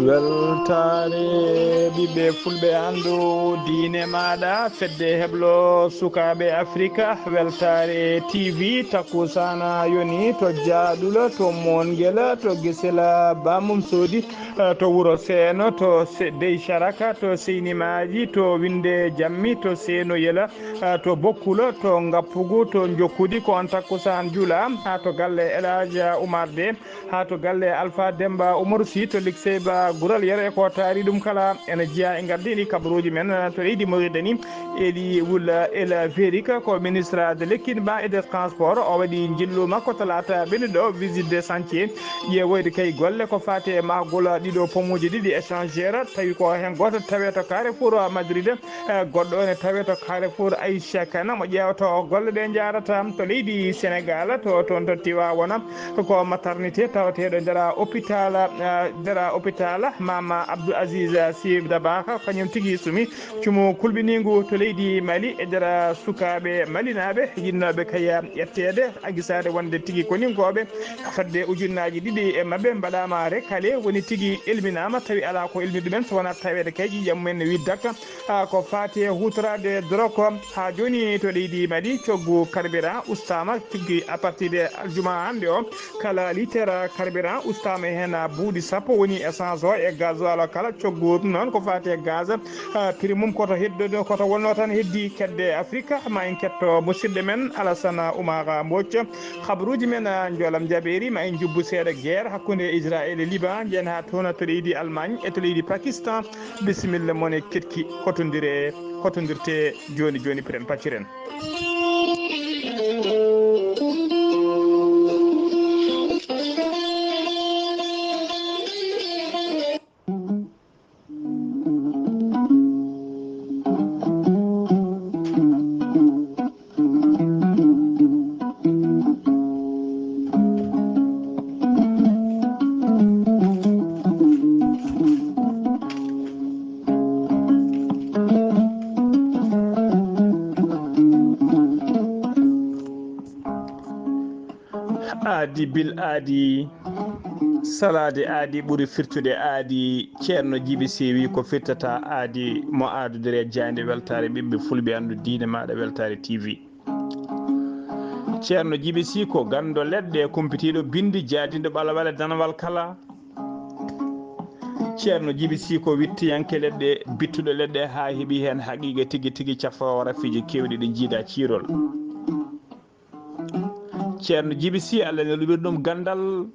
weltare ɓiɓɓe fulɓe andu diine maɗa fedde heblo sukaɓe afrique weltare tv takkusana yoni to jaaɗula to monguela to guesela bamum soodi to wuuro seeno to dey charaka to seynimaji to winde jammi to seeno yela to bokkula to ngappugu to jokkudi ko on takkusan juula ha to galle elaja oumar de ha to galle alpha demba oumar sy to likseyba gural yere ko taari ɗum kala ene jeeya e gardini kabaruji men to leydi mauritanie eɗi wulla ela vérique ko ministre de l'équipement et des transport o waɗi jillu makko talata ɓenni ɗo visite de chantier ƴeewoyde kay golle ko fate e mahgol ɗiɗo pomuji ɗiɗi échangeur tawi ko hen goto tawe to carrefour madrid goɗɗo ne tawe to carrefour aisha kane mo ƴewto golle ɗe jarata to leydi sénégal to toon to tiwawona ko maternité tawateɗo ndera hôpital mama abdou aziz sy dabaka kañum tigui sumi cumo kulɓinigu to leydi mali e nder sukaɓe malinaɓe yinnoɓe kaya ƴettede aguisade wonde tigui koninkoɓe fadde ujunnaji ɗiɗi e mabɓe mbaɗama recalé woni tigui ilminama tawi ala ko ilmi ɗumen so wona tawede kay ƴiƴam mumen ne widdaka ko fati hutorade drogue ha joni to leydi mali coggu carburant ustama tigui à partir de aljuma hande o kala litere carburant ustama hen buuɗi sappo woni essence o e gasoil kala coggu noon ko fati e gaz prix mum koto heddodo koto wonno tan heddi kedde afrique ma en ketto musidɗo men alassane oumar mbocc habaruji men joolam jaɓeri ma en jubbu seeɗa guerre hakkude israël e liban jen ha toon to leydi allemagne e to leydi pakistan bisimilla moon e ketki hotodirte joni joni piren pacciren. aadi bil aadi salade aadi ɓuuri firtude aadi ceerno djiby sewi ko firtata aadi mo adudere jande weltare ɓiɓɓe fulɓe andu diine maɗa weltare tv ceerno djiby sy ko gando leɗɗe kumpitiɗo bindi jaadiɗo ɓalawale danawal kala ceerno djiby sy ko wittiyanke leɗɗe bittuɗo leɗɗe ha heeɓi hen haqiqa tigui tigui cafowo rafiji kewɗi ɗi jiida ciirol ceerno djiby sy allah ne luɓiri ɗum gandal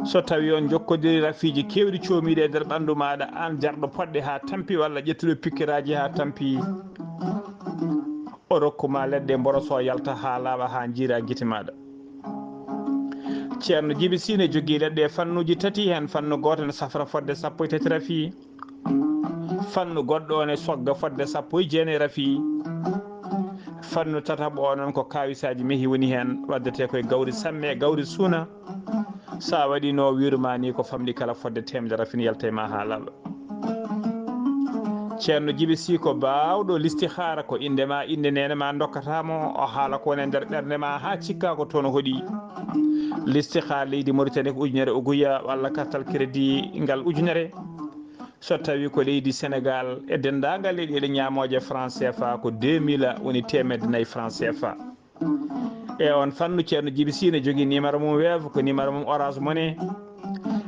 so tawi on jokkodiri rafiji kewɗi comiɗe e nder ɓandu maɗa an jarɗo poɗɗe ha tampi walla ƴettuɗo pikkiraji ha tampi o rokkuma leɗɗe boroso yalta ha laaɓa ha jiira guite maɗa ceerno djiby sy ne jogui leɗɗe fannuji tati hen fannu goto ne safra fodde sappo e tati rafi fannu goɗɗo ne sogga fodde sappo e jeenayi rafi fannu tataɓo o noon ko kawisaji meehi woni hen waddete koye gawri samme e gawri suuna sa waɗi no wiruma ni ko famɗi kala fodde temedere rafin yalta ma ha laaɓa ceerno djiby sy ko bawɗo listihara ko indema inde nene ma dokkatamo o haala ko wone nder ɓerde ma ha cikka ko toon hoɗi listihara leydi mauritanie ko ujunere oguya walla kartal crédit ngal ujunere so tawi ko leydi sénégal e dendagal leydi ɗe ñamoje franc CFA ko 2000 woni temedde nayyi franc CFA e on fannu ceerno djiby sy ne jogui numéro mum weevo ko numéro mum orange money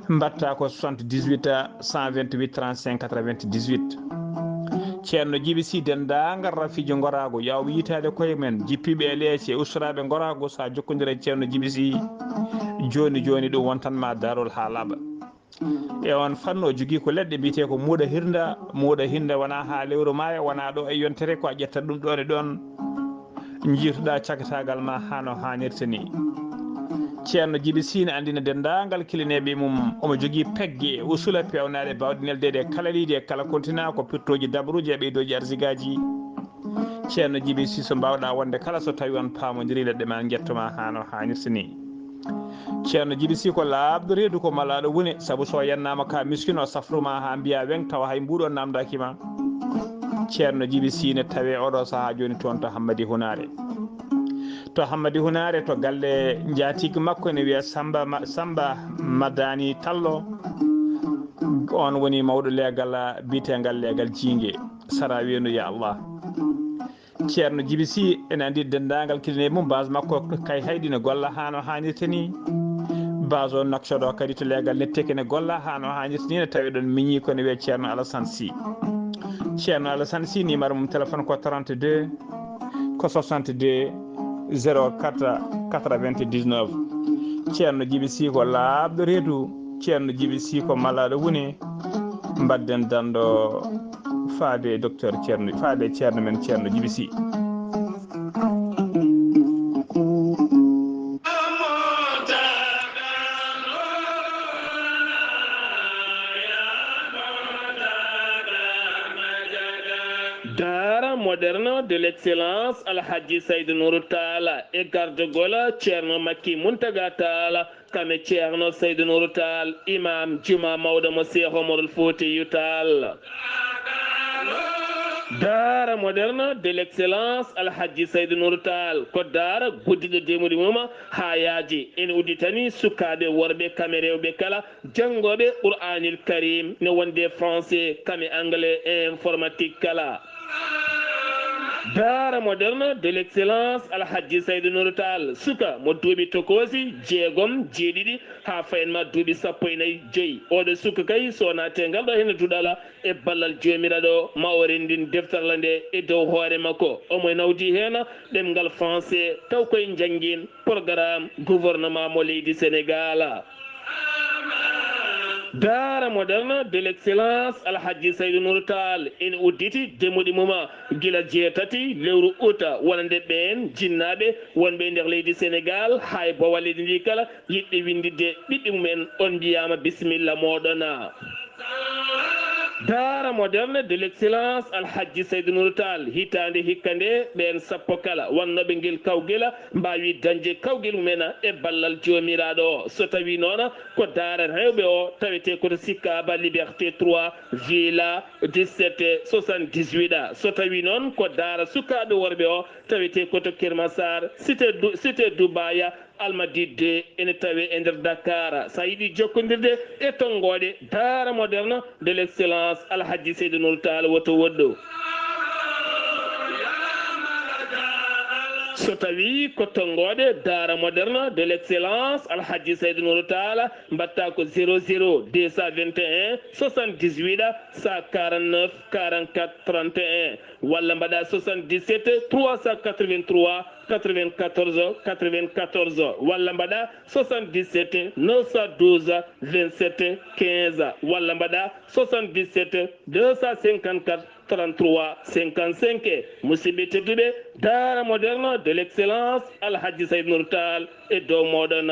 mbatta ko 78 128 35 98 ceerno djiby sy dendagal rafijo gorago yaw yitade koye men jippiɓe e leece e ustaraɓe gorago sa jokkodira e ceerno djiby sy joni joni ɗum wontanma darol ha laaɓa e on fanno jogui ko leɗɗe mbiyete ko muuɗa hinda wona ha lewru maayo wona ɗo e yontere ko a ƴettat ɗum ɗon e ɗon jiituɗa cakatagal ma hano hannirta ni ceerno djiby sy ne andina dendagal kilineɓe mum omo jogui pegge usula pewnaɗe bawɗe neldede e kala leydi e kala continent ko pirtoji dabruji e ɓeydoji arsigaji ceerno djiby sy so mbawɗa wonde kala so tawi on pamodiri leɗɗe ma guettoma hano hannirta ni ceerno djiby sy ko labɗo reedu ko malaɗo wune saabu so yennama ka miskine o safruma ha mbiya weng tawa hay mbuɗo namdakima ceerno djiby sy ne tawe oɗo saaha joni toon to hammadi hunare to galle jatigue makko ne wiya samba madani tallo on woni mawɗo leegal bitengal leegal jiingue sara wiyenu ya Allah ceerno Djiby Sy ene andi dendagal kiline mum base makko kay haydi ne golla hano hannirta ni base o nokcoɗo kadi to leegal netteke ne golla hano hannirta ni ne tawi ɗon miñi kone wiye ceerno Alassane Sy ceerno Alassane Sy numéro mum téléphone ko 32 ko 62 04 99 ceerno Djiby Sy ko laaɓɗo reedu ceerno Djiby Sy ko malaɗo woni mbadden dando faade docteur ceerno faade ceerno men ceerno Djiby Sy Dara moderne de l'excellence Alhaji Seydou Nourou Tall e gardogola ceerno Makki Muntaga Tall kame ceerno Seydou Nourou Tall imam juma mawɗo mo Cheikh Omarul Foutiyou Tall Dara moderne de l'excellence Alhaji Seydou Nourou Tall ko dara guddiɗo demude muma ha yaaji ene udditani sukaɓe worɓe kame rewɓe kala janggoɓe Qur'anil Karim ne wonde français kame anglais et informatique kala Dara moderne de l'excellence Alhaji Seydou Nourou Tall suka mo duuɓi tokosi jeegom jeeɗiɗi ha fayenma duuɓi 15 oɗo suka kay sonate ngal ɗo hene duɗala e ballal jomiraɗo ma o rendin deftarla nde e dow hoore makko omo nawdi hen ɗemngal français taw koye jangguin programme gouvernement mo leydi Sénégal Dara moderne de l'excellence Alhaji Seydou Nourou Tall ene udditi demuɗi muma gila jeetati lewru uta wonande ɓen jinnaɓe wonɓe nder leydi Sénégal hay bowa leydi ndi kala yiɗɓe windidde ɓiɓɓe mumen on mbiyama bisimilla moɗona Dara moderne de l'excellence Alhaji Seydou Nourou Tall hitande hikkande ɓen sappo kala wannoɓe guel kawguela mbawi dañde kawguel mumen e ballal jomiraɗo so tawi noon ko dara rewɓe o tawete koto sikkaba liberté 3 villa 17 78 so tawi noon ko dara sukaɓe worɓe o tawete koto Kermassar cité Doubaya Almadide ene tawe e nder Dakar sa yiɗi jokkodirde e tongoɗe Dara moderne de l'excellence Alhaji Seydou Nourou Tall woto woɗɗo so tawi ko tongoɗe Dara moderne de l'excellence Alhaji Seydou Nourou Tall mbatta ko 00 221 78 149 44 31 walla mbaɗa 77 383 94 94 walla mbaɗa 77 912 27 15 walla mbaɗa 77 254 33 55 musidɓe tedduɓe Dara moderne de l'excellence Alhaji Seydou Nourou Tall e dow moɗon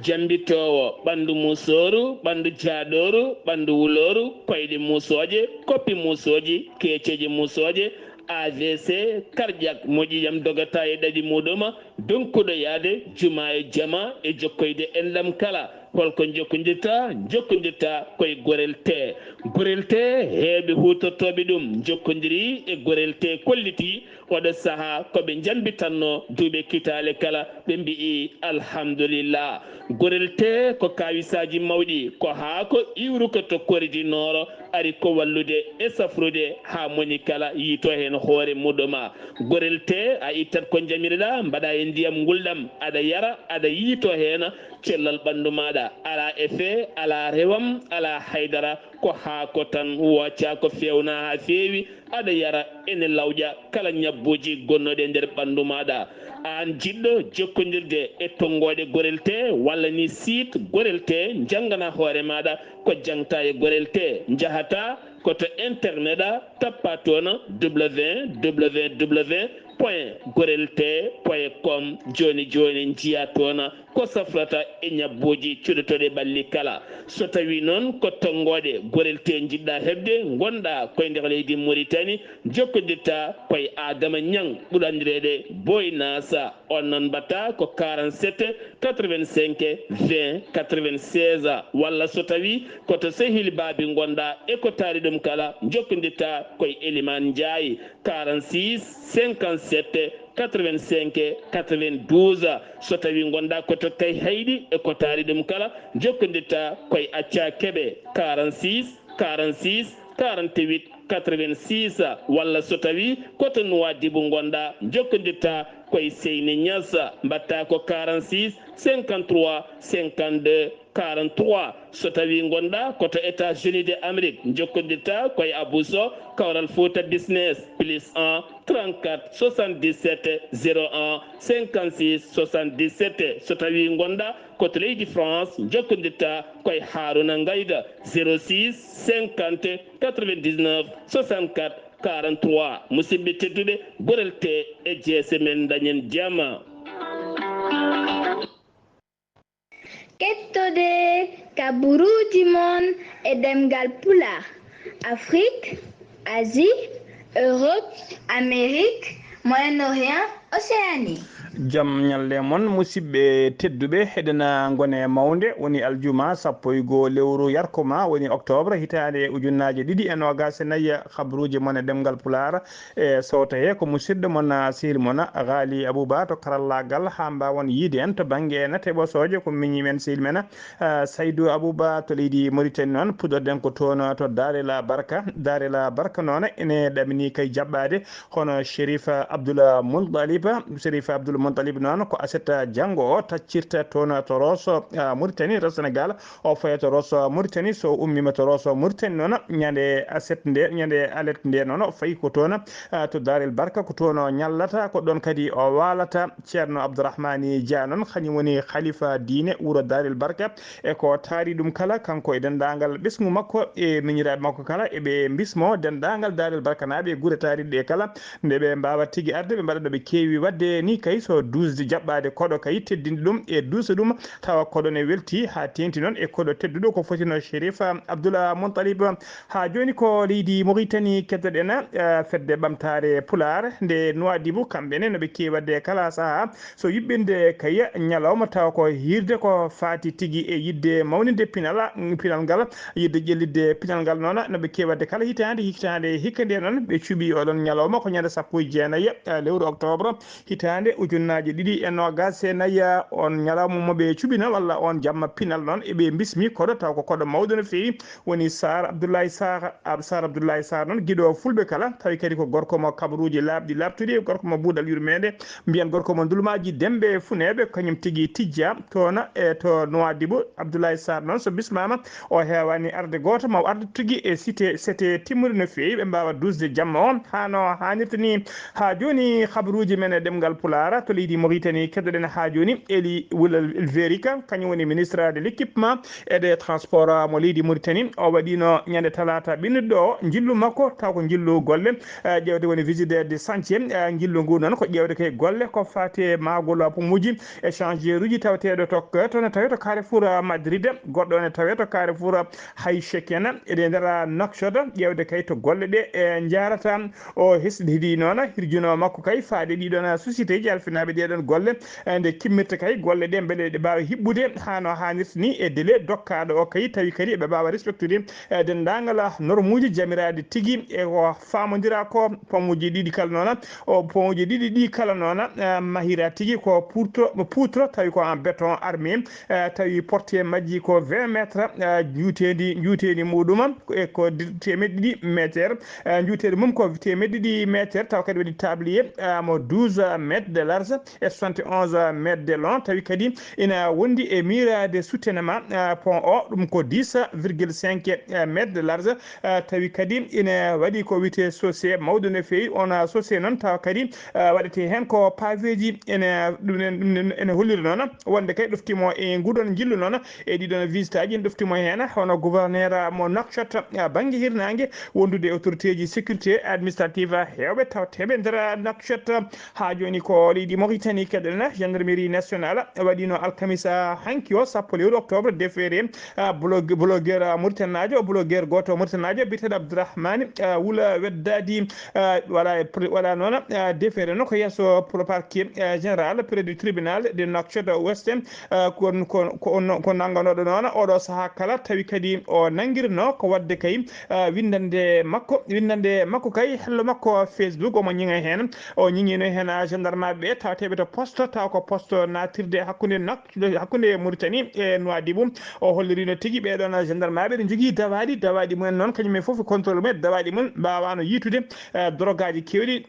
jambitowo ɓandu musoru ɓandu jaaɗoru ɓandu wuloru koyɗe musoje koppi musoji keeceji musoje AVC cardiaque moƴƴiyam dogata e ɗaɗi muɗuma donkuɗo yaade juma e jama e jokkoyde enɗam kala holko jokkodirta koye gorel te heeɓe hutortoɓe ɗum jokkodiri e gorel te kolliti oɗo saaha koɓe jambitanno duuɓe kitale kala ɓe mbi'i alhamdulillah gorel te ko kawisaji mawɗi ko haa ko iwru ko tokkoridi nooro ari ko wallude e safrude ha moni kala yiito hen hoore muɗuma gorel te a ittat ko jamireɗa mbaɗa e ndiyam gulɗam aɗa yara aɗa yiito hen cellal ɓandu maɗa ala effet ala rewam ala haydara ko haako tan wocca ko fewna ha feewi aɗa yara ene lawƴa kala ñabbuji gonnoɗe nder ɓandu maɗa an jiɗɗo jokkodirde e tongoɗe gorel te walla ni site gorel te janggana hoore maɗa ko jangta e gorel te jahata koto internet a tappa toon www.gorelte.com joni jiya toon ko safrata e ñabboji cuɗotoɗe balli kala so tawi noon ko tongoɗe gorelte jiɗɗa hebde gonɗa koye nder leydi Mauritanie jokkodirta koye Adama Niang ɓuurandirede Boy Nasa on noon mbatta ko 47 85 20 96 walla so tawi koto sehil baabi gonɗa e ko taari ɗum kala jokkodirta koye Elimane Ndiaye 46 57 85 92 so tawi gonɗa koto kay hayɗi e ko taari ɗum kala jokkodirta koye Acca Keɓe 46 46 48 86 walla so tawi koto Nouadhibou gonɗa jokkodirta koye Seyni Niass mbatta ko 46 53 52 43 so tawi gonɗa koto États-Unis d'Amérique jokkodirta koye Abou Sow Kawral Fouta Business +1 34 77 01 56 77 so tawi gonɗa koto leydi France jokkodirta koye Haruna Ngayda 06 50 99 64 43 musidɓe tedduɓe gorelte e jeese men dañen jama. Kettode kaburuji mon e ɗemngal pulaar Afrique, Asie, Europe, Amérique, Moyen-Orient, Océanie. Jam ñalle mon musidɓe tedduɓe heɗena gone mawnde woni aljuma 1 lewru yarkomaa woni octobre hitande ujunnaje 2024 habruji mon e ɗemgal pulaar e sowta he ko musidɗo mon sehil mon Ghalii Abuu Bah to karallagal ha mbawon yiide en to banggue teɓosoje ko miñi men sehil men Saydou Abou Bah to leydi Mauritanie noon puɗɗorɗen ko toon to Darel Barka noon ene ɗamini kay jaɓɓade hono Chérif Abdoul Montalib noon ko asetta janggo o taccirta toon to Rosso Mauritanie to Sénégal o faye to Rosso Mauritanie so ummima to Rosso Mauritanie noon ñande alet nde noon o fayi ko toon to Darel Barka ko toon ñallata ko ɗon kadi o walata ceerno Abdourahmani Dia noon kañum woni khalifa diine wuro Darel Barka e ko taari ɗum kala kanko e dendagal ɓesgu makko e miñiraɓe makko kala eɓe bismo dendagal Darel Barka naaɓe e guure taariɗe kala nde ɓe mbawa tigui arde ɓe mbaɗa ɗo ɓe keewi wadde ni kay so dusde jaɓɓade koɗo kay teddinde ɗum e duusa ɗum tawa koɗo ne welti ha tenti noon e koɗo tedduɗo ko fotino Chérif Abdoul Montalib ha joni ko leydi Mauritanie keddoɗen fedde ɓamtare pulaar nde Nouadhibou kamɓene noɓe keewi wadde kala saaha so yuɓɓinde kay ñalawma tawa ko hirde ko faati tigui e yidde mawnide pinal ngal yidde ƴellidde pinal ngal noon noɓe keewi wadde kala hitande hikka nde noon ɓe cuuɓi oɗon ñalawma ko ñande 19 lewru octobre hitande ujunnaje 2024 on ñalawma moɓe cuɓina walla on jamma pinal noon eɓe bismi koɗo taw ko koɗo mawɗo no fewi woni Sar Abdoulaye Sarr noon guiɗo fulɓe kala tawi kadi ko gorko mo kabaruji labɗi labtuɗi gorko mo buuɗal yurmede mbiyan gorko mo dulmaji demɓe funeɓe kañum tigui tijja toon e to Nouadhibou Abdoulaye Sarr noon so bismama o hewani arde goto maw arde tigui e cité timmude no fewi ɓe mbawa dusde jamma o hano hannirta ni ha joni habaruji men e ɗemgal pulaar to leydi Mauritanie keddoɗen ha joni Eli Wulal Verika kañum woni ministre de l'équipement et des transports mo leydi Mauritanie o waɗino ñande talata ɓinnuɗo o jillu makko taw ko jillu golle ƴewde woni visite de chantier jillu ngu noon ko ƴewde kay golle ko fate magol pomoji échangeur uji taweteɗo to ne tawe to Carrefour Madrid goɗɗo ne tawe to Carrefour Haycheken eɗe nder Nouakchott ƴewde kay to golle ɗe e jarata o hesɗiɗi noon hirjuno makko kay faade ɗiɗon société ji alfinaɓe ɗeɗon golle nde kimmirta kay golle ɗe beele ɗe mbawa hibbude hano hannirta ni e délai dokkaɗo o kay tawi kadi ɓe mbawa respectude dendagal normuji jamirade tigui e ko famodira ko pomoji ɗiɗi kala noon o pomoji ɗiɗi ɗi kala noon mahira tigui ko poutre tawi ko en béton armé tawi porté majji ko 20 métres juutedi muɗum e ko temeɗɗe ɗiɗi métre juutedi mum ko temeɗɗe ɗiɗi métre taw kadi waɗi tablier mo 12 métres de large large et 71 mètres de long tawi kadi ina wondi e mirade soutenement pont o ɗum ko 10,5 mètres de large tawi kadi ina waɗi ko wiyete chaussée mawɗo no fewi on chaussée noon tawa kadi waɗete hen ko paveji ene holliri noon wonde kay ɗoftimo e nguɗon jillu noon e ɗiɗon visite aji ɗoftimo hen hono gouverneur mo Nouakchott banggue hirnangue wondude autorité ji sécurité administrative hewɓe tawteɓe nder Nouakchott ha joni ko leydi Mauritanie keɗen gendarmerie nationale waɗino alkamisa hanki o sappo lewru octobre defeere blogueur mauritanajo blogueur goto mauritanajo biteɗo Abdourahmane Wula weddadi voilà noon defeere noon ko yesso parquet général près du tribunal de Nouakchott Ouest ko nangganoɗo noon oɗo saaha kala tawi kadi o nanguirno ko wadde kay windande makko kay hello makko Facebook omo ñiŋa hen o ñiŋino hen gendarme ɓe tawateɓe to poste taw ko poste natirde hakkude Mauritanie e Nouadhibou o hollirino tigui ɓeɗon gendarme ɓe ɗe jogui dawaɗi mumen noon kañumen foof contrôle mumen dawaɗi mum mbawano yitude drogue aji kewɗi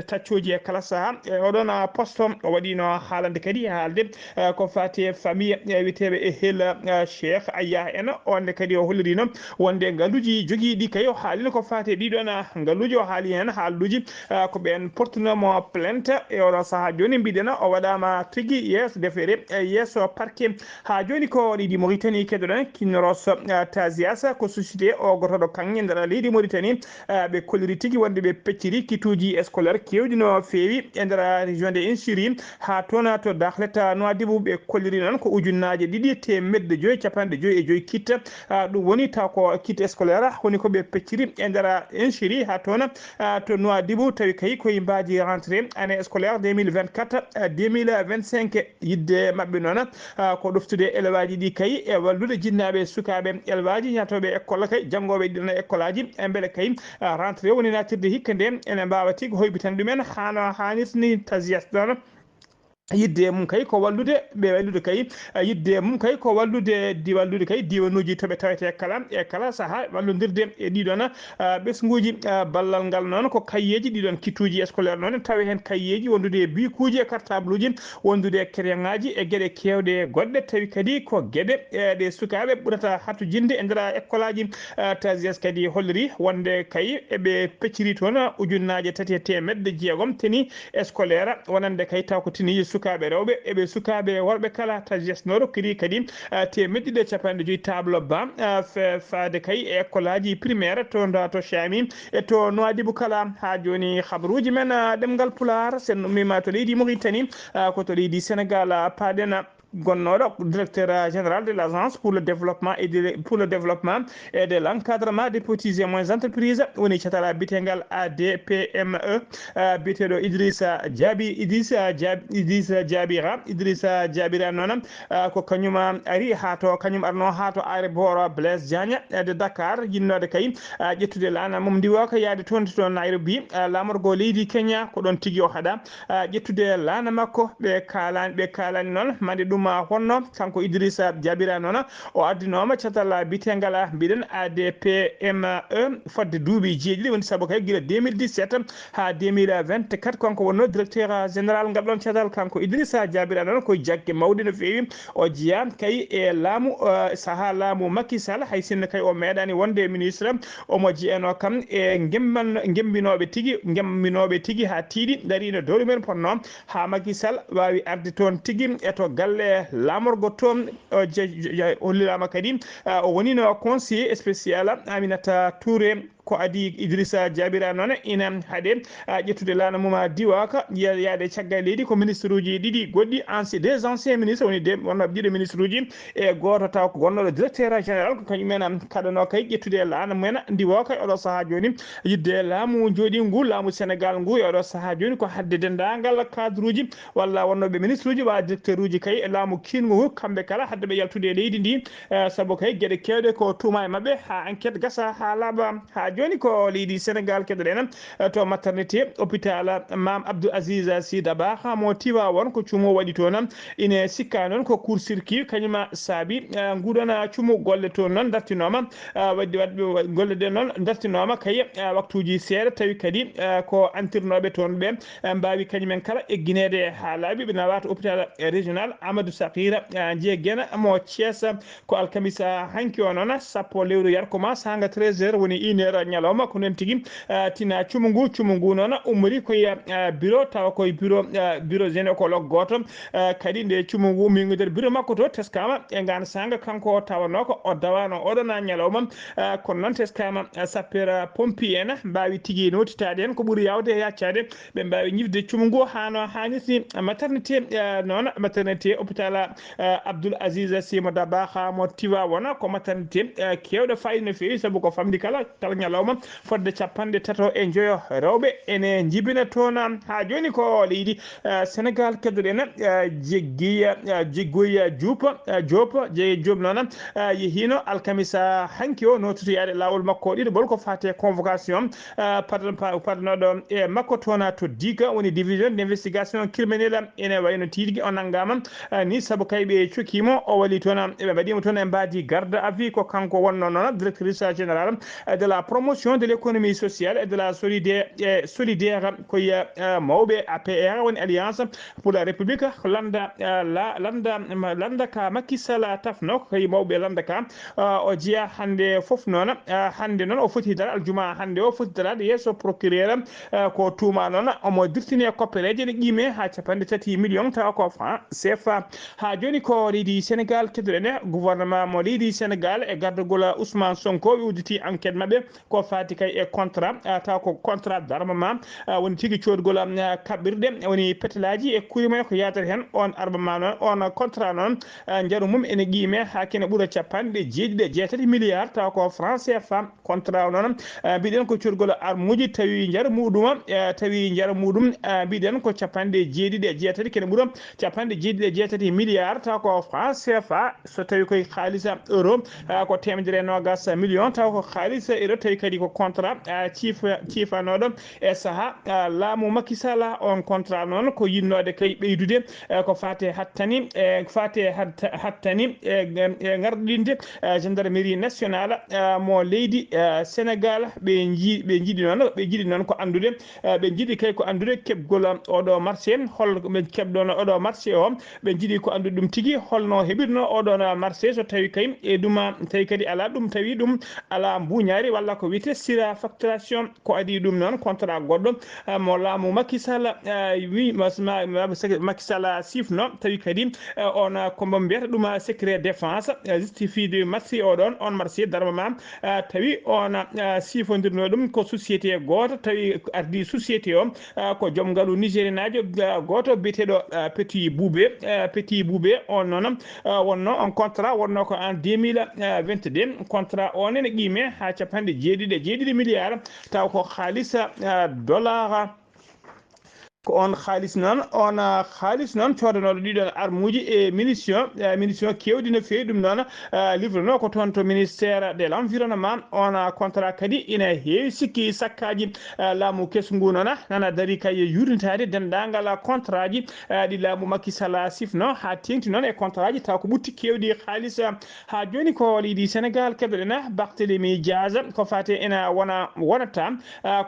taccoji e kala saaha oɗon poste o waɗino haalande kadi haalde ko fati famille witeɓe e hel Cheikh Aya en onde kadi o hollirino wonde ngaluji joguiɗi kay o haalino ko fati ɗiɗon ngaluji o haali hen haaluji ko ɓen portunomo plainte e oɗo saaha joni mbiɗen o waɗama tigui yesso defeere yesso parquet ha joni ko leydi Mauritanie keɗoɗon kinnoros Tazias ko société o gotoɗo kanŋe nder leydi Mauritanie ɓe kolliri tigui wonde ɓe pecciri kituji scolaire kewɗi no fewi e nder région de Inchiri ha toon to Dakhlet Nouadhibou ɓe kolliri noon ko ujunnaje 2,5 capanɗe 5 kit ɗum woni taw ko kit scolaire woni ko ɓe pecciri e nder Inchiri ha toon to Nouadhibou tawi kay koye mbaji rentré année scolaire 2024-2025 yidde mabɓe noon ko ɗoftude élève ji ɗi kay e wallude jinnaɓe sukaɓe élève aji ñatoɓe école kay janggoɓe ɗiɗon école aji e beele kay rentré woni natirde hikka nde ene mbawa tigui hoybitan ɗumen hano hannirtini Tazias ɗon yidde mum kay ko wallude ɓe wallude kay yidde mum kay ko wallude kay diwanuji toɓe tawete kala saaha wallodirde e ɗiɗon ɓesguji ballal ngal noon ko kayyeji ɗiɗon kittuji scolaire noon tawi hen kayyeji wondude bikuji e cartable uji wondude crayon ngaji e gueɗe kewɗe goɗɗe tawi kadi ko gueɗe ɗe sukaɓe ɓurata hattojinde e nder école aji Tazias kadi holliri wonde kay eɓe pecciri toon ujunnaje 360 teni scolaire wonande kay taw ko tini sukaɓe rewɓe eɓe sukaɓe worɓe kala Tazias noɗo kadi 250 table banc faade kay e école aji primaire to Chami e to Nouadhibou kala ha joni habaruji men ɗemngal pulaar sen ummima to leydi Mauritanie ko to leydi Sénégal paɗen gonnoɗo directeur général de l'agence pour le développement et de l'encadrement des petites et moyennes entreprises woni catala bitengal ADPME biteɗo Idrissa Diabira noon ko kañum ari kañum arno ha to aéroport Blaise Diagne de Dakar yinnode kay ƴettude lana mum ndiwo ko yaade toon to Nairobi lamorgo leydi Kenya ko ɗon tigui o haɗa ƴettude lana makko ɓe kalani noon mande ɗum honno kanko Idrissa Diabira noon o addinoma catala bitengal mbiɗen ADPME fodde duuɓi jeeɗiɗi woni saabu kay guila 2017 ha 2024 kanko wonno directeur général ngal ɗon catal kanko Idrissa Diabira noon koye jaggue mawɗe no fewi o jeeya kay e laamu saaha laamu Macky Sall hay sinno kay o meeɗani wonde ministre omo jeeyano kam e gembinoɓe tigui ha tiiɗi darino dowru men ponno ha Macky Sall wawi arde toon tigui e to galle lamorgo toon o hollirama kadi o wonino conseiller spécial Aminata Touré ko adi Idrissa Diabira noon ina haade ƴettude lana mum diwaka yaade caggal leydi ko ministre uji ɗiɗi goɗɗi des anciens ministres woni wonnoɓe ɗiɗo ministre uji e goto taw ko gonnoɗo directeur général ko kañumen kaɗano kay ƴettude lana mumen diwaka e oɗo saaha joni yidde laamu jooɗi ngu laamu Sénégal ngu e oɗo saaha joni ko hadde dendagal cadre uji walla wonnoɓe ministre uji wa directeur uji kay e laamu kingu kamɓe kala hadde ɓe yaltude leydi ndi saabu kay gueɗe kewɗe ko tuma e mabɓe ha enquête gasa ha laaɓa ha joni ko leydi Sénégal keɗoɗen to maternité hôpital Mam Abdou Aziz Sy Dabakh mo Tivaouane ko cuumo waɗi toon ine sikka noon ko court circuit kañuma saabi nguɗona cuumu golle toon noon dartinoma wadde golle ɗe noon dartinoma kay waktuji seeɗa tawi kadi ko antirnoɓe toon ɓe mbawi kañumen kala egguinede ha laaɓi ɓe nawata hôpital régional Amadou Sakira jeeguena mo Thiès ko alkamisa hanki o noon sappo lewru yarkomaa sanga 13h woni 1h ñalawma ko noon tigui tina cuumu ngu noon ummori koye bureau tawa koye bureau gynécologue goto kadi nde cuumu ngu mingodere bureau makko to teskama e ngana sanga kanko tawano ko o dawano oɗona ñalawma kono noon teskama sapeur pompier en mbawi tigui notitade hen ko ɓuuri yawde e yaccade ɓe mbawi ñifde cuumu ngu hano hannirti maternité noon maternité hôpital Abdoul Aziz Sy Dabakh mo Tivaouane ko maternité kewɗo fayida no fewi saabu ko famdi kala ñalawma fodde 35 rewɓe ene jibina toon ha joni ko leydi Sénégal keddoɗen jiggoya Diop noon yehino alkamisa hanki o nototoyade lawol makko ɗiɗo bol ko fate convocation parnoɗo e makko toon to diga woni division d' investigation criminelle ene wayno tiɗigui o nanggama ni saabu kayɓe cokkimo o wali toon ɓe mbaɗimo toon e mbadi garde à vue ko kanko wonno noon directrice générale de la promotion de l' économie sociale et de la solidaire koye mawɓe APR woni alliance pour la république landa ka Macky Sall tafno koye mawɓe landa ka o jeeya hande foof noon hande noon o foti dara aljuma hande o foti darade yesso procureur ko tuma noon omo dirtini e koppereje ne qime ha 3 millions tawa ko franc CFA ha joni ko leydi Sénégal keddoɗen gouvernement mo leydi Sénégal e gardugol Ousmane Sonko ɓe udditi enquête mabɓe ko fati kay e contrat taw ko contrat d'armement woni tigui coodgol kaɓɓirɗe woni petelaji e kurimumen ko yadata hen on armement noon on contrat noon jaaru mum ene qime ha kene ɓuura 7 milliards taw ko franc CFA contrat noon mbiɗen ko coodgol armuji tawi jaaru muɗum mbiɗen ko 7 kene ɓuura 7 milliards taw ko franc CFA so tawi koye haalisa euro ko 120 millions taw ko haalisa euro tawi kadi ko contrat cifanoɗo e saaha laamu Macky Sall on contrat noon ko yinnode kay ɓeydude ko fate hattani e garɗinde gendarmerie nationale mo leydi Sénégal ɓe jiiɗi noon ko andude ɓe jiiɗi kay ko andude keɓgol oɗo marché holɓe keɓɗon oɗo marché o ɓe jiiɗi ko andude ɗum tigui holno heɓirno oɗon marché so tawi kay e ɗum tawi kadi ala ɗum tawi ɗum ala mbuñari walla ko wiyete sira facturation ko adi ɗum noon contrat goɗɗo mo laamu Macky Sall wi Macky Sall sifno tawi kadi on kombo mbiyata ɗum secret défense justifie de marché oɗon on marché d'armement tawi on sifodirno ɗum ko société goto tawi ardi société o ko joom ngaalu nigérienajo goto biyeteɗo Petit Boubé on noon wonno on contrat wonno ko en 2022 contrat on ene qime ha 7 milliards taw ko haalisa dollar ko on haalis noon codanoɗo ɗiɗon armuji e munition kewɗi no fewi ɗum noon livreno ko toon to ministère de l' environnement on contrat kadi ina heewi sikki sakkaji laamu kesu ngu noon nana daari kay yurnitade dendagal contrat ji ɗi laamu Macky Sall sifno ha tengti noon e contrat ji taw ko ɓutti kewɗi haalis ha joni ko leydi Sénégal keɗoɗen Barthélémy Dias ko fate ena wonata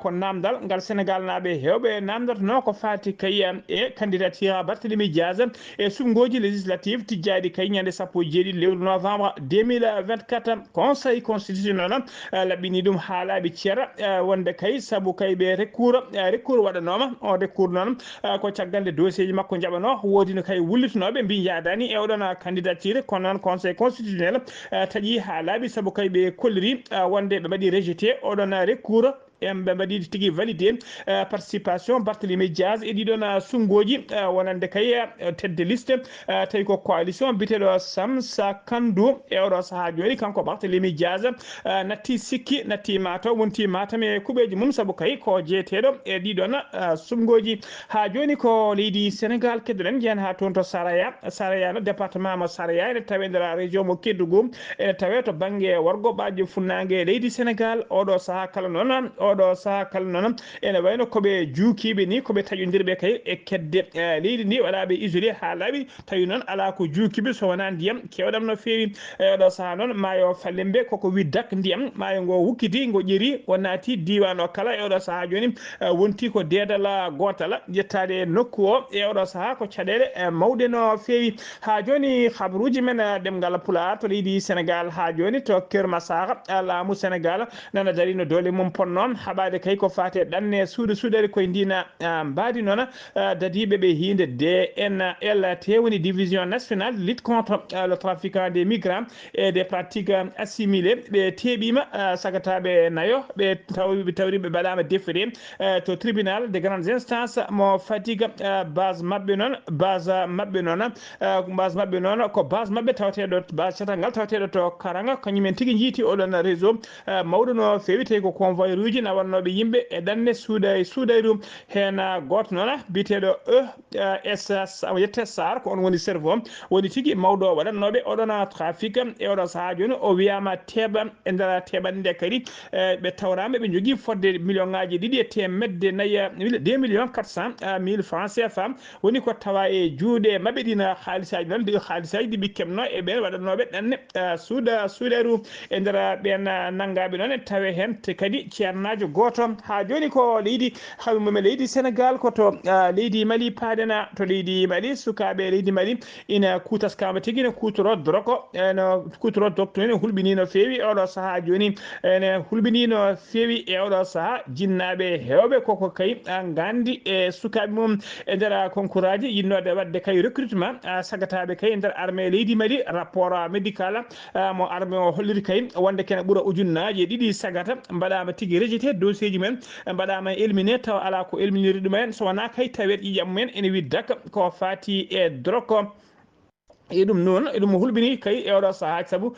ko namdal ngal Sénégal naaɓe hewɓe namdatono ko fati kay e candidature Barthélémy Dias e sumgoji législative tijjaɗi kay ñande 17 lewru novembre 2024 conseil constitutionnel laɓɓini ɗum ha laaɓi ceera wonde kay saabu kay ɓe recours waɗanoma o recours noon ko caggal nde dossier ji makko jaɓano woodi no kay wullitinoɓe mbi yadani e oɗon candidature kono noon conseil constitutionnel taaƴi ha laaɓi saabu kay ɓe kolliri wonde ɓe mbaɗi rejeté oɗon recours ɓe mbaɗi tigi validé participation Barthélémy Dias e ɗiɗon sungoji wonande kay tedde liste tawi ko coalition biteɗo Samsa Kandu e oɗo saaha joni kanko Barthélémy Dias natti sikki natti Mataw wonti Matam e kuɓeji mum saabu kay ko jeeteɗo e ɗiɗon sungoji ha joni ko leydi Sénégal keddoɗen jeeyan ha toon to Saraya no département mo Saraya ene tawe nder région mo Kédougou ene tawe to banggue wargo ɓaji funnague leydi Sénégal oɗo saaha kala noon ene wayno koɓe juukiɓe ni koɓe taƴodirɓe kay e kedde leydi ndi waɗaɓe isolé ha laaɓi tawi noon ala ko juukiɓe so wona ndiyam kewɗam no fewi oɗo saaha noon maayo Fallembe koko widdak ndiyam maayo ngo wukkiti ngo ƴeeri o naati diwan o kala e oɗo saaha joni wonti ko dedala gotal yettade nokku o e oɗo saaha ko caɗele mawɗe no fewi ha joni habaruji men ɗemngal pulaar to leydi Sénégal ha joni to Keur Massar laamu Sénégal nana dari no dole mum ponno haɓade kay ko fate ɗanne suudari koye ndina mbaadi noon dadiɓe ɓe hinde DNLT woni division nationale de lutte contre le trafic des migrants et des pratiques assimilées ɓe teeɓima sagataɓe nayo ɓe tawri ɓe mbaɗama déféré to tribunal de grandes instances mo Fatick base mabɓe noon ko base mabɓe tawateɗo base catalngal tawateɗo to Karanga kañumen tigui jiiti oɗon réseau mawɗo no fewi tawi ko convoyeur uji nawannoɓe yimɓe e ɗanne suudayru hen goto noon biteɗo yette Sar ko on woni cerveau woni tigui mawɗo waɗannoɓe oɗon trafic e oɗo saaha joni o wiyama teeɓa e nder teɓande kadi ɓe tawrama ɓe jogui fodde million ngaji 2,4 millions francs CFA woni ko tawa e juuɗe mabɓe ɗina haalisaji noon ɗi haalisaji ɗiɓe kemno e ɓen waɗannoɓe ɗanne suudaru e nder ɓen naggaɓe noon e tawe hen kadi ceernajo goto ha joni ko leydi hawmumen leydi Sénégal koto leydi Mali paadena to leydi Mali sukaɓe leydi Mali ina kutaskama tigui ne kutoro drogo no kutoro docto ene hulɓini no fewi oɗo saaha joni ene hulɓini no fewi e oɗo saaha jinnaɓe hewɓe koko kay gandi e sukaɓe mum e nder concours aji yinnode wadde kay recrutement sagataɓe kay e nder armée leydi Mali rapport médical mo armée o holliri kay wonde kene ɓuura ujunnaji 2 sagata mbaɗama tigui rejeté dossier ji men mbaɗama éliminé taw ala ko éliminiri ɗumen so wona kay tawet ƴiƴam mumen ene widdak ko fati e drogue e ɗum noon eɗum hulɓini kay e oɗo saaha saabu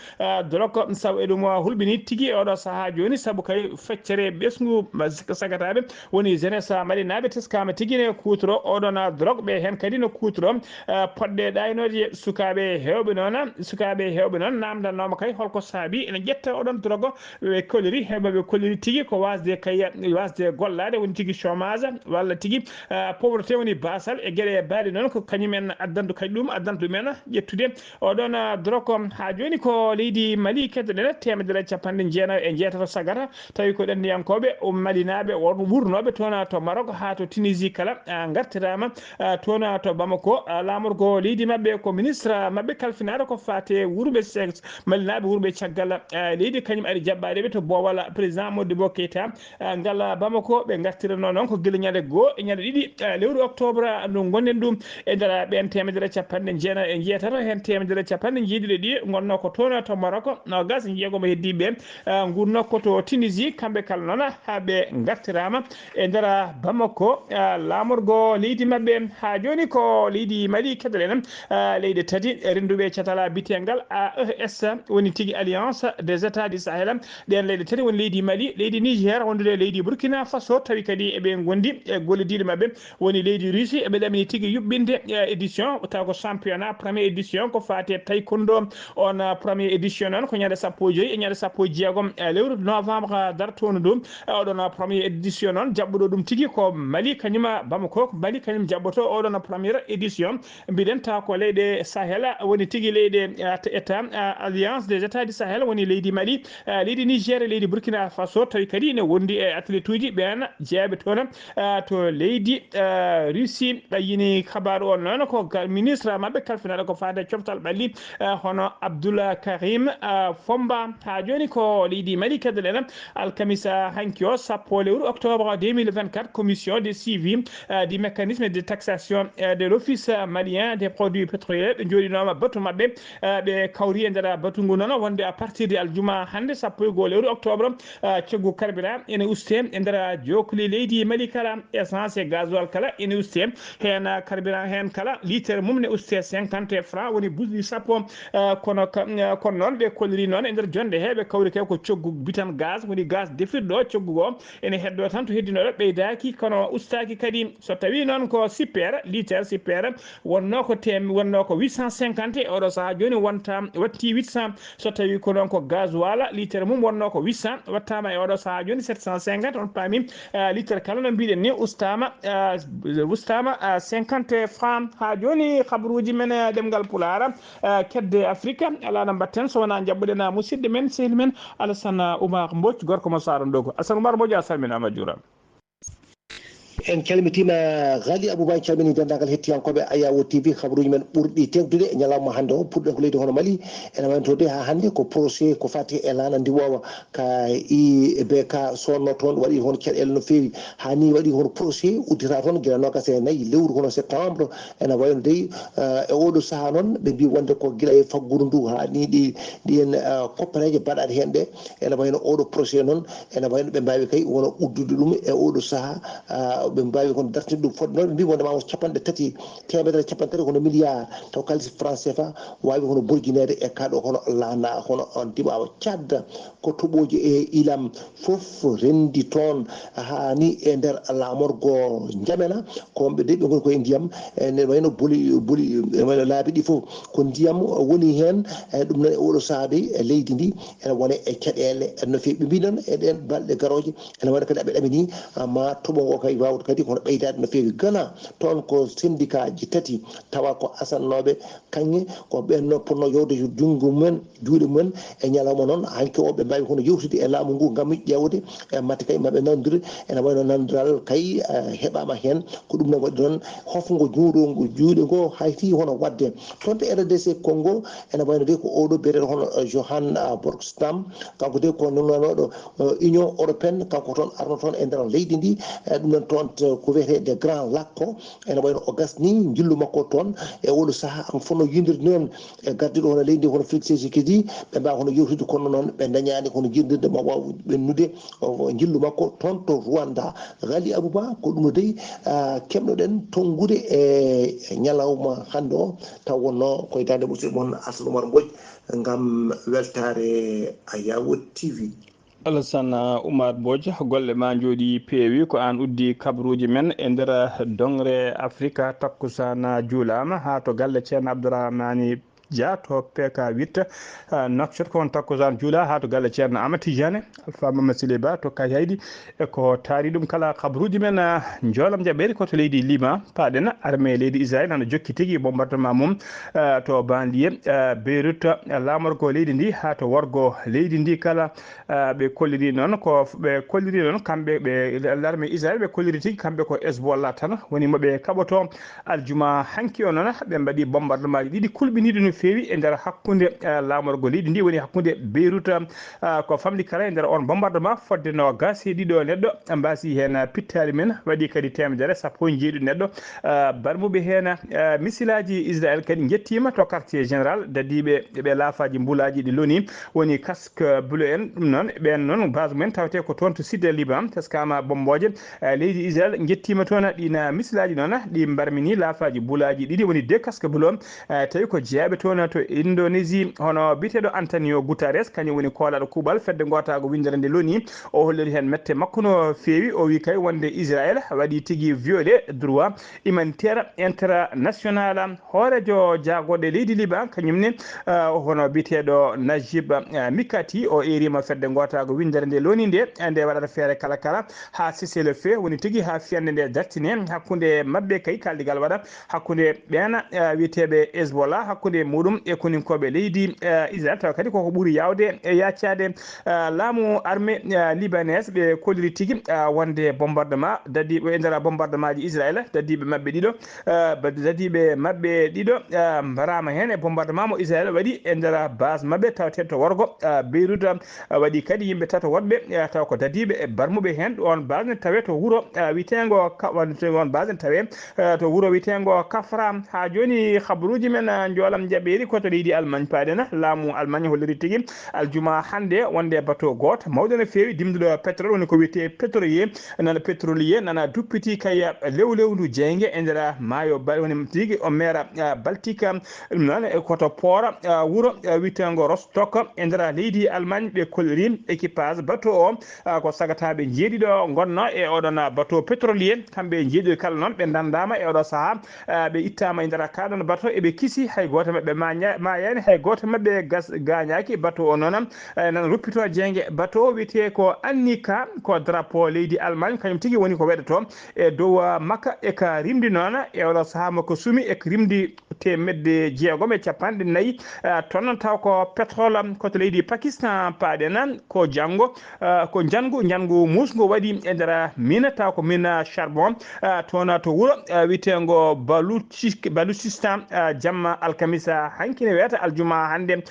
drogue saabu eɗum hulɓini tigui e oɗo saaha joni saabu kay feccere ɓesgu sagataɓe woni jeunesse malinaɓe teskama tigui ne kutoro oɗon drogue ɓe hen kadi no kutoro poɗɗe ɗaynoje sukaɓe hewɓe noon namdannoma kay holko saabi ene ƴetta oɗon drogue ɓe kolliri heɓeɓe kolliri tigui ko wasde gollade woni tigui chômage walla tigui pauvreté woni basal e gueɗe baɗe noon ko kañumen addantu kadi ɗum addantu ɗumen ƴettude oɗon drogue ha joni ko leydi Mali keddoɗen 190 sagata tawi ko ɗanniyankoɓe malinaɓe won wurnoɓe toon to Maroc ha to Tunisie kala gartirama toon to Bamako lamorgo leydi mabɓe ko ministre mabɓe kalfinaɗo ko fate wurɓe malinaɓe wurɓe caggal leydi kañum ari jaɓɓaɗeɓe to boowal président Modibo Keita ngal Bamako ɓe gartirano noon ko guila ñande 1 e ñande 2 lewru octobre no gonnen ɗum e nder ɓen 190 hen 150 gonno ko toon to Maroc no gas jeegomo heddiɓe gurno ko to Tunisie kamɓe kala noon haɓe gartirama e nder Bamako lamorgo leydi mabɓe ha joni ko leydi Mali keddoɗen leydi tati renduɓe catala bitengal AES woni tigui alliance des états du Sahel ɗen leydi tati woni leydi Mali leydi Niger wondude leydi Burkina Faso tawi kadi eɓe gondi e gollediɗo mabɓe woni leydi Russie eɓe ɗamini tigui yuɓɓinde édition taw ko championnat première édition ko fate taekwondo on première édition noon ko ñande 15 e ñande 16 lewru novembre dartono ɗum oɗon première édition noon jabɓuɗo ɗum tigui ko Mali kañuma Bamako Mali kañum jabboto oɗon première édition mbiɗen taw ko leyɗe Sahel woni tigui leyɗe état alliance des états du Sahel woni leydi Mali leydi Niger leydi Burkina Faso tawi kadi ne wondi e athlète uji ɓen jeeɓe toon to leydi Russie yini kabaru on noon ko ministre mabɓe kalfinaɗo ko fate fade coftal ɓalli hono Abdoula Karim Fomba ha joni ko leydi Mali keddoɗen alkamisa hanki o sappo lewru octobre 2024 commission de suivi du mécanisme de taxation de l'office malien des produits pétroliers ɓe joɗinoma batu mabɓe ɓe kawri e nder batu ngu noon wonde à partir de aljuma hande sappo e 1 lewru octobre coggu carburant ene uste e nder jokoli leydi Mali kala essence e gasoil kala ene uste hen carburant hen kala litre mum ne uste 50 francs woni busɗi sappo kono noon ɓe kolliri noon e nder jonde he ɓe kawri kay ko coggu bitan gaz woni gaz defirɗo coggu o ene heddo tan to heddinoɗo ɓeydaki kono ustaki kadi so tawi noon ko super litre super wonno ko 850 oɗo saaha joni wonta watti 800 so tawi ko noon ko gasoil litre mum wonno ko 800 wattama e oɗo saaha joni 750 on paami litre kala no mbiɗen ni ustama 50 francs ha joni habruji men ɗemgal pulaar kedde Afrique ala no mbatten so wona jabɓuɗen musidɗo men sehil men Alassane Oumar Mbodj gorko mo Saron Dogo. Alassane Oumar Mbodj a salminama juuram. en calmitima Ghalii Abuu Bah calmini dendagal hettiyankoɓe Ayawo TV habaruji men ɓurɗi tengdude e ñalawma hande o puɗɗen ko leydi hono Mali ene waytode ha hande ko procès ko fati e lana ndiwowa ka IBK sonno toon waɗi hono caɗele no fewi ha ni waɗi hono procès uddita toon guila nogas e nayyi lewru hono septembre ene wayno dey e oɗo saaha noon ɓe mbi wonde ko guila e faggudu ndu ha ni ɗin koppareje baɗaɗe hen ɗe ene wayno oɗo procès noon ene wayno ɓe mbawi kay wono uddude ɗum e oɗo saaha ɓe mbawi kono dartinde ɗum fodde noon ɓe mbi wonde ma 350 hono milliard taw kalis franc CFA wawi hono borjinede e kaɗo hono lana hono on diɓawa cadda ko toɓoji e ilam foof rendi toon hani e nder lamorgo jamena ko wonɓe de ɓe goni koye ndiyam ene wayno boli wayno laabi ɗi foof ko ndiyam woni hen ɗum noon e oɗo saaha de e leydi ndi ene wone e caɗele no fewi ɓe mbi noon e ɗen balɗe garoje ene wayno kadi aɓe ɗamini ma toɓo ngo kay wawde kadi kono ɓeydade no fewi gana toon ko syndicat ji tati tawa ko asannoɓe kañƴe ko ɓenno ponno yewde junngo mumen juuɗe mumen e ñalawma noon hanke o ɓe mbawi hono yewtude e laamu ngu gam ƴewde e matte kay maɓe nandire ene wayno nandiral kay heɓama hen ko ɗum noon waɗi noon hofgo juuɗo juuɗe ngo hayti hono wadde toon to RDC Congo ene wayno de ko oɗo biyeteɗo hono Johan Borgstam kanko de ko nonnoɗo Union européenne kanko toon arno toon e nder leydi ndi ɗum noon toon ko wiyete grand lac ko ene wayno o gasni jillu makko toon e oɗo saaha an fonno yindirde noon e gardiɗo hono leydi hono Félix Tshisekedi ɓe mbawa hono yewtude kono noon ɓe dañani hono jirdirde ma waw ɓennude jillu makko toon to Rwanda. Ghalii Abuu Bah ko ɗum dey keɓnoɗen tongude e ñalawma hande o taw wonno koye dande musidɗo moon Alassane Oumar Mbodj gam weltare Ayawo TV. Alassane Oumar Mbodj golle ma jooɗi peewi ko an uddi kabaruji men e nder dongre Afrique takkusana juulama ha to galle ceerno Abdourahmani Dia to PK 8 Nouakchott ko on takkusan juula ha to galle ceerno Amadou Tidiane Alpha Mamadou Siley Ba to Kayaydi e ko taari ɗum kala kabaruji men joolam jaɓɓeri koto leydi Liban paɗen armée leydi Israël hano jokki tigui bombardement mum to banlieue Beyrouth lamorgo leydi ndi ha to worgo leydi ndi kala ɓe kolliri noon ko ɓe kolliri noon kamɓe ɓe l'armée Israël ɓe kolliri tigui kamɓe ko Hezbollah tan woni moɓe kaɓoto aljuma hanki o noon ɓe mbaɗi bombardement ji ɗiɗi kulɓiniɗi no fewi e nder hakkude lamorgo leydi ndi woni hakkude Beyrouth ko famɗi kala e nder on bombardement fodde no gas e ɗiɗo neɗɗo mbasi hen pittali men waɗi kadi temedere sappo e jeeɗiɗi neɗɗo barmuɓe hen misilaji Israël kadi jettima to quartier général dadiɓe ɓe laafaji mbulaji ɗi loni woni casque bleu en ɗum noon ɓen noon base mumen tawate ko toon to sud Liban teskama bomboje leydi Israël jettima toon ɗina misilaji noon ɗi barmini laafaji mbulaji ɗiɗi woni deux casque bleu tawi ko jeeyaɓe toon to Indonésie hono biteɗo Antonio Guterres kañum woni koolaɗo kuuɓal fedde gotago windere nde loni o holliri hen mette makko no fewi o wi kay wonde Israël waɗi tigui violé droit humanitaire international hoorejo jaagoɗe leydi Liban kañumne hono biteɗo Najib Mikati o erima fedde gotago windere nde loni nde waɗata feere kala ha cessez le feu woni tigui ha fiyande nde dartine hakkude mabɓe kay kaldigal waɗa hakkude ɓen wiyeteɓe Hezbollah hakkude muɗum e koninkoɓe leydi Israël tawa kadi koko ɓuuri yawde e yaccade laamu armée libanaise ɓe koliri tigui wonde bombardement dadiɓe e nder bombardement ji Israël dadiɓe mabɓe ɗiɗo mbarama hen e bombardement mo Israël waɗi e nder base mabɓe tawete to Worgo Beyrouth waɗi kadi yimɓe tato woɗɓe taw ko dadiɓe e barmuɓe hen ɗon base ne tawe to wuuro witego on base ne tawe to wuuro witego Kafra ha joni habaruji men jolam jaɓɓeri koto leydi Allemagne paadena laamu Allemagne holliri tigui aljuma hande wonde bateau goto mawɗo no fewi dimduɗo pétrole woni ko wiyete pétrolier nana duppiti kaya lewdu jeygue e nder maayo woni tigui o maire Baltique ɗum noon e koto port wuuro witego Rostock e nder leydi Allemagne ɓe kolliri équipage bateau o ko sagataɓe jeeɗiɗo gonno e oɗon bateau pétrolier kamɓe jeeɗiɗo kala noon ɓe dandama e oɗo saaha ɓe ittama e nder kaɗon bateau eɓe kiisi hay goto mabɓe mayani hay goto mabɓe gañaki bateau o noon nan ruppito jeygue bateau wiyete ko annika ko drapeau leydi Allemagne kañum tigui woni ko weɗato e dow makka e ka rimdi noon e oɗo saaha mako sumi e ko rimdi 650 tonnes taw ko pétrole koto leydi Pakistan paaɗena ko jangu musgo waɗi e nder mina taw ko mina charbon toon to wuuro witego Baluchistan jamma alkamisa hankine wiyata aljuma hande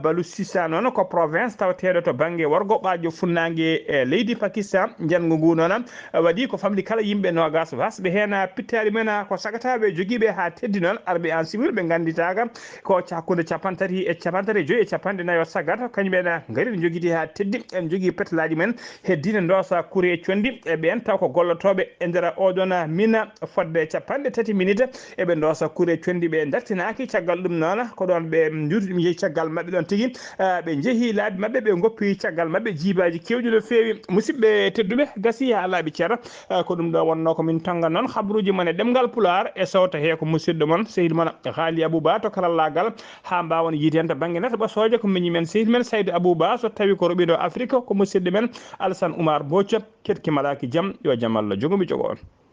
Baluchistan noon ko province tawateɗo to banggue Worgo ɓaajo funnague e leydi Pakistan jangu ngu noon waɗi ko famɗi kala yimɓe nogas wasɓe hen pittari men ko sagataɓe joguiɓe ha teddi noon arɓe en civil ɓe ganditaka ko hakkude 35 e 45 e 54 sagata kañumen gaari ne joguiti ha teddi en jogui petelaji men heddine dosa kuure condi e ɓen taw ko gollotoɓe e nder oɗon mina fodde 30 minutes eɓe dosa kuure condi ɓe dartinaki caggal ɗum noon ko ɗon ɓe juuti ɗum jeehi caggal mabɓe ɗon tigui ɓe jeehi laabi mabɓe ɓe goppi caggal mabɓe jibaji kewɗi no fewi musidɓe tedduɓe gasi ha laaɓi ceerno ko ɗum ɗo wonno komin tonga noon habaruji mon e ɗemgal pulaar e sawta he ko musidɗo moon sehil moon Ghalii Abuu Bah to karallagal ha mbawon yiide hen to banggue neto ɓasoje ko miñi men sehil men Saydou Abou Bah so tawi ko roɓiɗo Afrique ko musidɗo men Alassane Oumar Bocco ketkimalaki jaam yo jaam Allah jogomi jogo on.